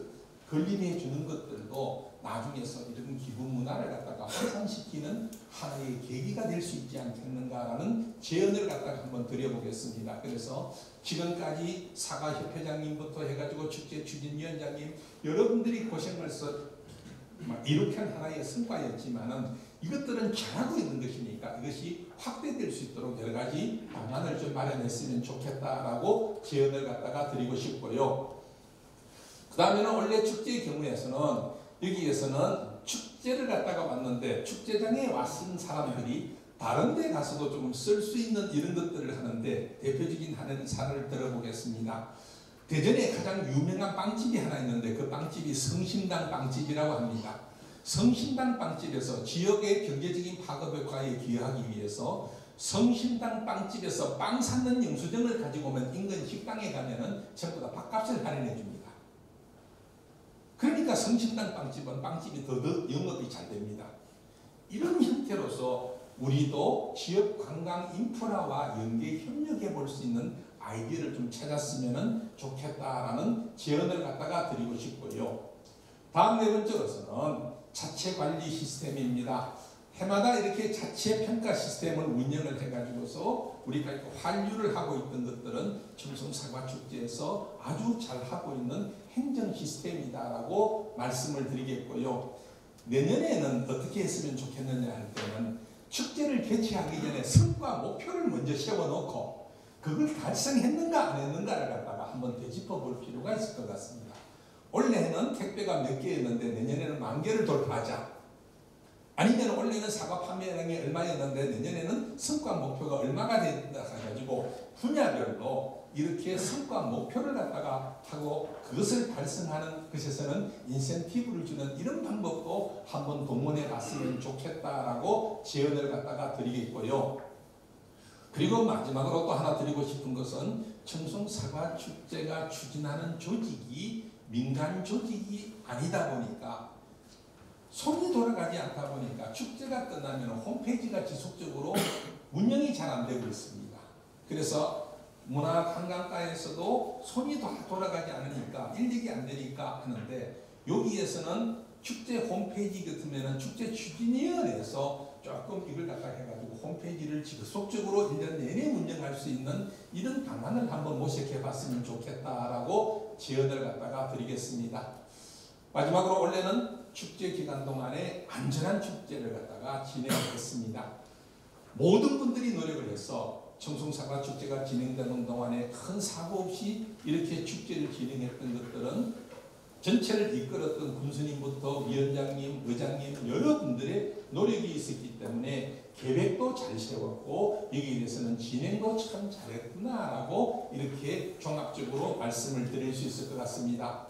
건립해 주는 것들도 나중에서 이런 기부 문화를 갖다가 확산시키는 하나의 계기가 될 수 있지 않겠는가라는 제언을 갖다가 한번 드려보겠습니다. 그래서 지금까지 사과협회장님부터 해가지고 축제 추진위원장님 여러분들이 고생을 써 이룩한 하나의 성과였지만은 이것들은 잘하고 있는 것이니까 이것이 확대될 수 있도록 여러 가지 방안을 좀 마련했으면 좋겠다라고 제언을 갖다가 드리고 싶고요. 그 다음에는 원래 축제의 경우에서는 여기에서는 축제를 갖다가 왔는데 축제장에 왔은 사람들이 다른 데 가서도 조금 쓸 수 있는 이런 것들을 하는데 대표적인 하나의 사례를 들어보겠습니다. 대전에 가장 유명한 빵집이 하나 있는데 그 빵집이 성심당 빵집이라고 합니다. 성심당 빵집에서 지역의 경제적인 파급 효과에 기여하기 위해서 성심당 빵집에서 빵 사는 영수증을 가지고 오면 인근 식당에 가면은 전부 다 밥값을 할인해 줍니다. 그러니까 성심당 빵집은 빵집이 더 영업이 잘 됩니다. 이런 형태로서 우리도 지역 관광 인프라와 연계 협력해 볼 수 있는 아이디어를 좀 찾았으면 좋겠다라는 제언을 갖다가 드리고 싶고요. 다음 네 번째로서는 자체 관리 시스템입니다. 해마다 이렇게 자체 평가 시스템을 운영을 해가지고서 우리가 환류를 하고 있던 것들은 청송사과축제에서 아주 잘 하고 있는 행정 시스템이다라고 말씀을 드리겠고요. 내년에는 어떻게 했으면 좋겠느냐 할 때는 축제를 개최하기 전에 성과 목표를 먼저 세워놓고 그걸 달성했는가 안 했는가를 갖다가 한번 되짚어 볼 필요가 있을 것 같습니다. 올해는 택배가 몇 개였는데 내년에는 10,000개를 돌파하자. 아니면 올해는 사과 판매량이 얼마였는데 내년에는 성과 목표가 얼마가 된다 해가지고 분야별로 이렇게 성과 목표를 갖다가 하고 그것을 달성하는 것에서는 인센티브를 주는 이런 방법도 한번 동원해 봤으면 좋겠다라고 제언을 갖다가 드리겠고요. 그리고 마지막으로 또 하나 드리고 싶은 것은 청송사과축제가 추진하는 조직이 민간 조직이 아니다 보니까 손이 돌아가지 않다 보니까 축제가 끝나면 홈페이지가 지속적으로 운영이 잘 안 되고 있습니다. 그래서 문화관광가에서도 손이 돌아가지 않으니까 인력이 안 되니까 하는데 여기에서는 축제 홈페이지 같으면 축제 추진위원회에서 조금 이걸 갖다 해가지고 홈페이지를 지속적으로 1년 내내 운영할 수 있는 이런 방안을 한번 모색해 봤으면 좋겠다라고 제언을 갖다가 드리겠습니다. 마지막으로 올해는 축제 기간 동안에 안전한 축제를 갖다가 진행했습니다. 모든 분들이 노력을 해서 청송사과축제가 진행되는 동안에 큰 사고 없이 이렇게 축제를 진행했던 것들은 전체를 이끌었던 군수님부터 위원장님, 의장님 여러분들의 노력이 있었기 때문에 계획도 잘 세웠고 여기에 대해서는 진행도 참 잘했구나라고 이렇게 종합적으로 말씀을 드릴 수 있을 것 같습니다.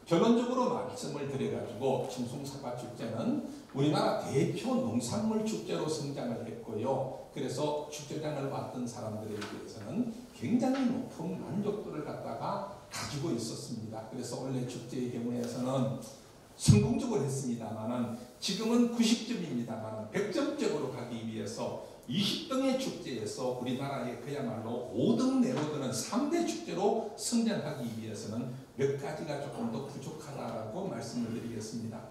결론적으로 말씀을 드려가지고 청송사과축제는 우리나라 대표 농산물 축제로 성장을 했고요. 그래서 축제장을 왔던 사람들에 대해서는 굉장히 높은 만족도를 갖다가 가지고 있었습니다. 그래서 올해 축제의 경우에서는 성공적으로 했습니다만은 지금은 90점입니다만 100점적으로 가기 위해서 20등의 축제에서 우리나라의 그야말로 5등 내로드는 3대 축제로 성장하기 위해서는 몇 가지가 조금 더 부족하다라고 말씀을 드리겠습니다.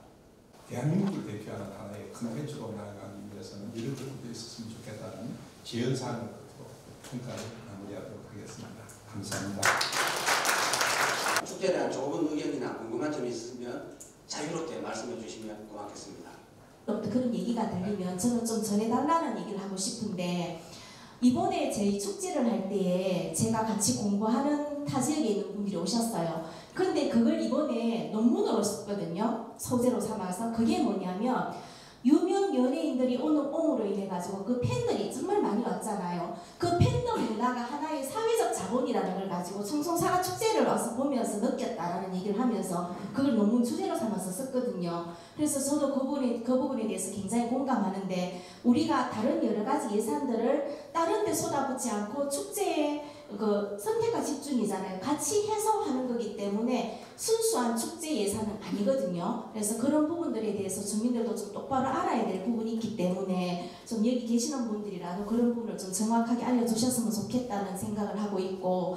대한민국을 대표하는 하나의 컨텐츠로 나아가기 위해서는 이런 것도 있었으면 좋겠다는 제언사항을 평가를 마무리하도록 하겠습니다. 감사합니다. 축제에 대한 좁은 의견이나 궁금한 점이 있으면 자유롭게 말씀해 주시면 고맙겠습니다. 또 그런 얘기가 들리면 저는 좀 전해달라는 얘기를 하고 싶은데 이번에 저희 축제를 할 때에 제가 같이 공부하는 타 지역에 있는 분들이 오셨어요. 근데 그걸 이번에 논문으로 썼거든요. 소재로 삼아서. 그게 뭐냐면 유명 연예인들이 옴으로 인해 가지고 그 팬들이 정말 많이 왔잖아요. 그 팬덤 문화가 하나의 사회적 자본이라는 걸 가지고 청송사과 축제를 와서 보면서 느꼈다라는 얘기를 하면서 그걸 논문 주제로 삼아서 썼거든요. 그래서 저도 그 부분에 대해서 굉장히 공감하는데 우리가 다른 여러 가지 예산들을 다른 데 쏟아붓지 않고 축제에 그 선택과 집중이잖아요. 같이 해서 하는 거기 때문에 순수한 축제 예산은 아니거든요. 그래서 그런 부분들에 대해서 주민들도 좀 똑바로 알아야 될 부분이 있기 때문에 좀 여기 계시는 분들이라도 그런 부분을 좀 정확하게 알려주셨으면 좋겠다는 생각을 하고 있고,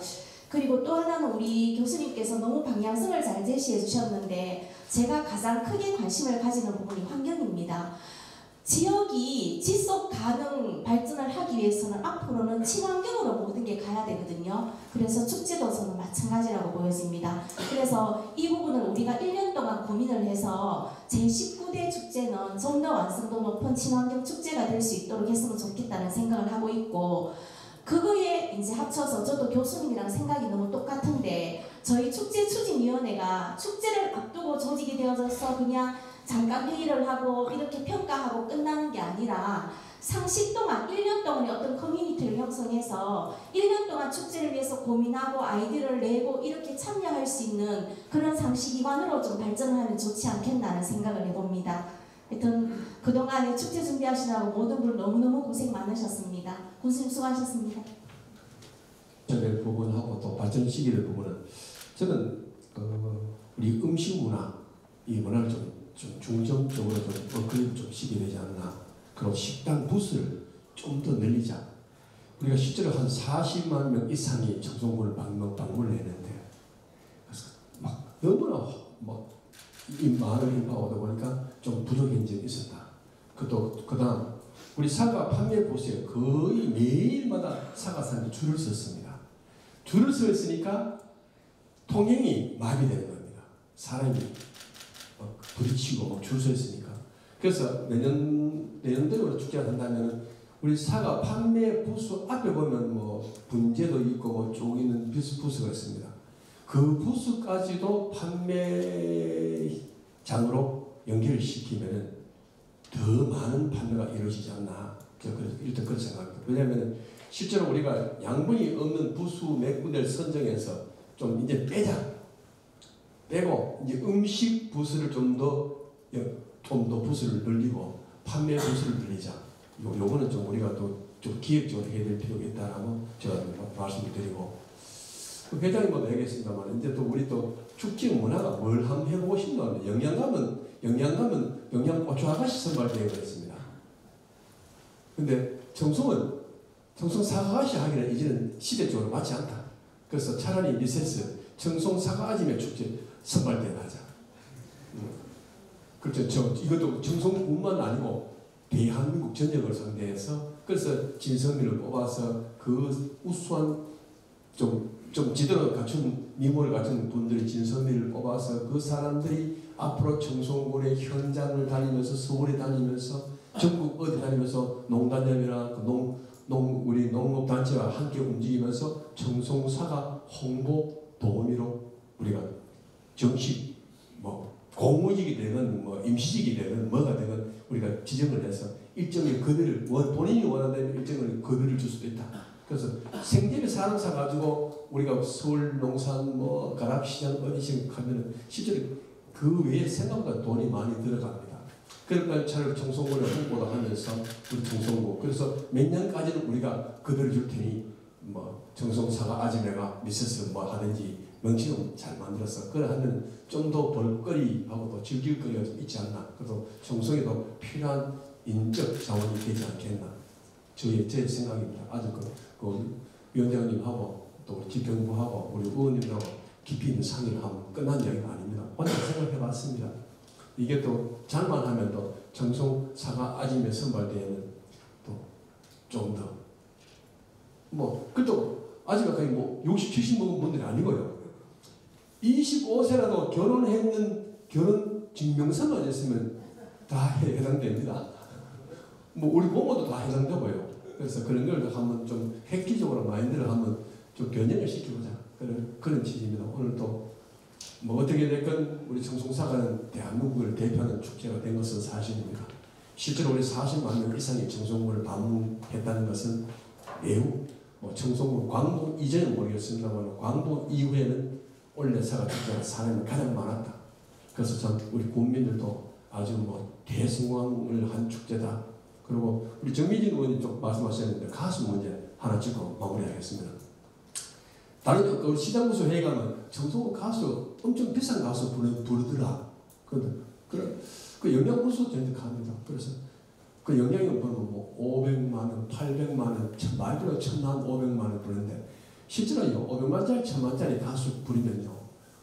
그리고 또 하나는 우리 교수님께서 너무 방향성을 잘 제시해 주셨는데 제가 가장 크게 관심을 가지는 부분이 환경입니다. 지역이 지속 가능 발전을 하기 위해서는 앞으로는 친환경으로 모든 게 가야 되거든요. 그래서 축제도 저는 마찬가지라고 보여집니다. 그래서 이 부분은 우리가 1년 동안 고민을 해서 제19대 축제는 좀 더 완성도 높은 친환경 축제가 될 수 있도록 했으면 좋겠다는 생각을 하고 있고, 그거에 이제 합쳐서 저도 교수님이랑 생각이 너무 똑같은데 저희 축제추진위원회가 축제를 앞두고 조직이 되어져서 그냥 잠깐 회의를 하고 이렇게 평가하고 끝나는 게 아니라 상시 동안 1년 동안의 어떤 커뮤니티를 형성해서 1년 동안 축제를 위해서 고민하고 아이디어를 내고 이렇게 참여할 수 있는 그런 상시기관으로 좀 발전을 하면 좋지 않겠나는 생각을 해봅니다. 하여튼 그동안에 축제 준비하시느라고 모든 분 너무너무 고생 많으셨습니다. 군수님 수고하셨습니다. 될 부분하고 또 발전 시기될 부분은 저는 우리 음식 문화 이 문화를 좀 중점적으로 좀 업그레이드 좀 시켜야 되지 않나. 그리고 식당 부스를 좀 더 늘리자. 우리가 실제로 한 40만 명 이상이 청송군을 방문을 했는데, 그래서 막 너무나 이 많은 인파가 오다 보니까 좀 부족한 점이 있었다. 그다음 우리 사과 판매 보세요. 거의 매일마다 사과 사람이 줄을 섰습니다. 줄을 서 있으니까 통행이 마비되는 겁니다. 사람이 부딪히고 줄 서 있으니까. 그래서 내년도로 축제를 한다면 우리 사과 판매 부스 앞에 보면 분재도 있고 쭉 있는 부스가 있습니다. 그 부스까지도 판매장으로 연결시키면 더 많은 판매가 이루어지지 않나. 일단 그렇게 생각합니다. 왜냐하면 실제로 우리가 양분이 없는 부스 몇 군데를 선정해서 좀 이제 빼고 이제 음식 부스를 좀 더 부스를 늘리고 판매 부스를 늘리자. 요거는 좀 우리가 또 좀 기획적으로 해야 될 필요가 있다라고 제가 말씀을 드리고, 회장님도 얘기했습니다만 이제 또 우리 또 축제 문화가 뭘 한번 해보고 싶나면 영양감은 고추 아가씨 선발되어 있습니다. 근데 청송은 사과아가씨 하기는 이제는 시대적으로 맞지 않다. 그래서 차라리 미세스 청송 사과아지매 축제 선발대회 하자. 그렇죠. 이것도 청송뿐만 아니고 대한민국 전역을 상대해서, 그래서 진성민을 뽑아서 그 우수한 좀 지도를 갖춘 미모를 갖춘 분들이 진성민을 뽑아서 그 사람들이 앞으로 청송군의 현장을 다니면서 서울에 다니면서 전국 어디 다니면서 농단협이나 우리 농업단체와 함께 움직이면서 청송사과 홍보 도우미로 우리가 정식 공무직이 되든 임시직이 되든 뭐가 되든 우리가 지정을 해서 일정의 급여를 본인이 원한다면 일정의 급여를 줄 수도 있다. 그래서 생계비 사람 사가지고 우리가 서울 농산 가락시장 어디씩 가면은 실제로 그 외에 생각보다 돈이 많이 들어갑니다. 그러니까 차라리 청송군을 홍보도 하면서 우리 청송군, 그래서 몇 년까지는 우리가 급여를 줄 테니 청송사과 아지매가 미세스 하든지 명칭은 잘 만들어서 그걸 하면 좀 더 볼거리하고 또 즐길거리가 좀 있지 않나. 그래서 청송에도 필요한 인적 자원이 되지 않겠나. 제 생각입니다. 아주 그 위원장님하고 또 기평부하고 우리 의원님하고 깊이 있는 상의를 하면 끝난 이야기가 아닙니다. 혼자 생각해봤습니다. 이게 또 장만하면 또 청송 사과 아지매 선발대회는 또 좀 더 그것도 아직은 거의 60, 70 먹은 분들이 아니고요. 25세라도 결혼 증명서만 있으면 다 해당됩니다. 우리 부모도 다 해당되고요. 그래서 그런 걸 한번 좀 획기적으로 마인드를 한번 좀 변형을 시켜보자. 그런 취지입니다. 오늘 또 어떻게 됐건 우리 청송사과는 대한민국을 대표하는 축제가 된 것은 사실입니다. 실제로 우리 40만 명 이상의 청송군을 방문했다는 것은 매우 청송군 광복 이전은 모르겠습니다만 광복 이후에는 원래 사과 축제가 사람이 가장 많았다. 그래서 참 우리 국민들도 아주 대성공을 한 축제다. 그리고 우리 정미진 의원님 좀 말씀하셨는데 가수 문제 하나 짚고 마무리하겠습니다. 다른 우리 시장구수 회의 가면 청송군 가수 엄청 비싼 가수 부르더라. 그 영양구수 전득합니다. 그래서 그 영양이 보면 500만 원, 800만 원, 말대로 1,500만 원 부르는데 실제로요 500만짜리, 1,000만짜리 가수 부르면요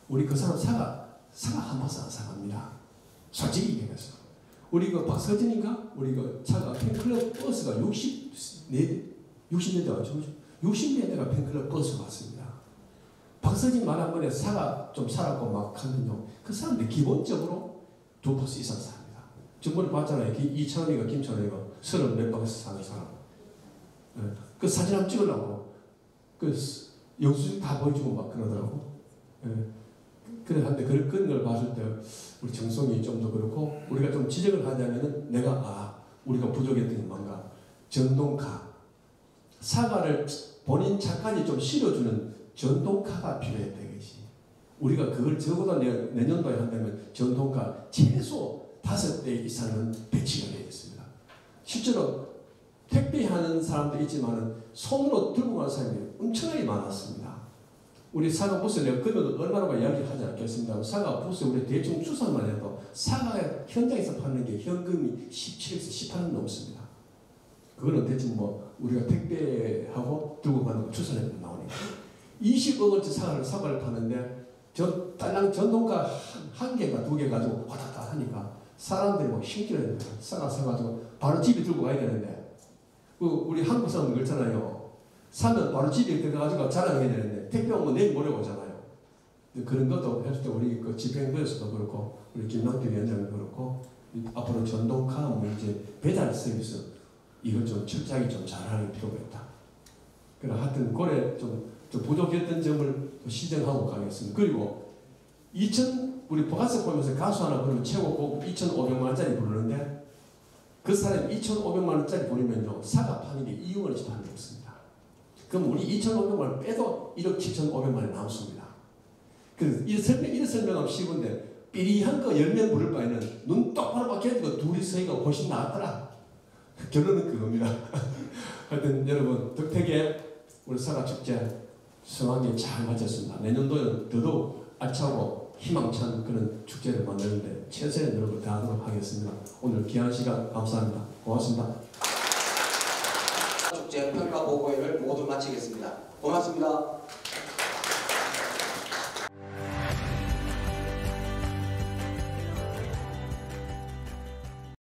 우리 그 사람 사과 한 박스 안 사갑니다. 솔직히 얘기해서 우리 그 박서진인가 우리 그 차가 팬클럽 버스가 60대가 60대가 팬클럽 버스가 왔습니다. 박서진 말 한 번에 사과 좀 사라고 막 하면요 그 사람들 기본적으로 2박스 이상 삽니다. 저번에 봤잖아요. 이찬원이가 김찬원이가 30몇 박스 사는 사람. 그 사진 한번 찍으려고 그 영수증 다 보여주고 막 그러더라고. 그래 한데 그런 걸 봤을 때 우리 정성이 좀 더 그렇고 우리가 좀 지적을 하자면은 우리가 부족했던 게 뭔가 전동카 사과를 본인 차까지 좀 실어주는 전동카가 필요했다 이것이. 우리가 그걸 적어도 내년도에 한다면 전동카 최소 5대 이상은 배치가 되겠습니다. 실제로 택배하는 사람도 있지만 손으로 들고 가는 사람이 엄청나게 많았습니다. 우리 사과 부스 내가 금액을 얼마나 이야기하지 않겠습니다. 사과 부스 우리 대충 추산만 해도 사과 현장에서 파는 게 현금이 17에서 18원 넘습니다. 그거는 대체 뭐 우리가 택배하고 들고 가는 거 추산에 나오니까 20억 원치 사과를 파는데 저 딸랑 전동가 한 개가 2개 가지고 와다다 하니까 사람들이 뭐 힘들어요. 사가 사가지고 바로 집에 들고 가야 되는데 우리 한국 사람들 그렇잖아요. 사면 바로 집에 들어가지고 자랑해야 되는데 택배 오면 내일 모레 오잖아요. 그런 것도 했을 때 우리 그 집행부에서도 그렇고 우리 김남표 위원장도 그렇고 앞으로 전동카 뭐 이제 배달 서비스 이걸 좀 철저하게 좀 잘하는 필요가 있다. 그래 하여튼 그래 좀 부족했던 점을 시정하고 가겠습니다. 그리고 우리 버가스 보면서 가수 하나 부르면 최고 2,500만 원짜리 부르는데 그 사람이 2,500만 원짜리 부르면요 사과 파는 게 2억 원씩 하는 게 없습니다. 그럼 우리 2,500만 원 빼도 1억 7,500만 원이 남습니다. 그래서 이런 설명하면 쉬운데 삐리한 거 10명 부를 바에는 눈 똑바로 박혀가지고 둘이 서기가 훨씬 낫더라. 결론은 그겁니다. 하여튼 여러분 덕택에 우리 사과축제 성황리에 잘 마쳤습니다. 내년도에는 더더욱 알차고 희망찬 그런 축제를 만드는데 최선의 노력을 다하도록 하겠습니다. 오늘 귀한 시간 감사합니다. 고맙습니다. 축제 평가 보고회를 모두 마치겠습니다. 고맙습니다.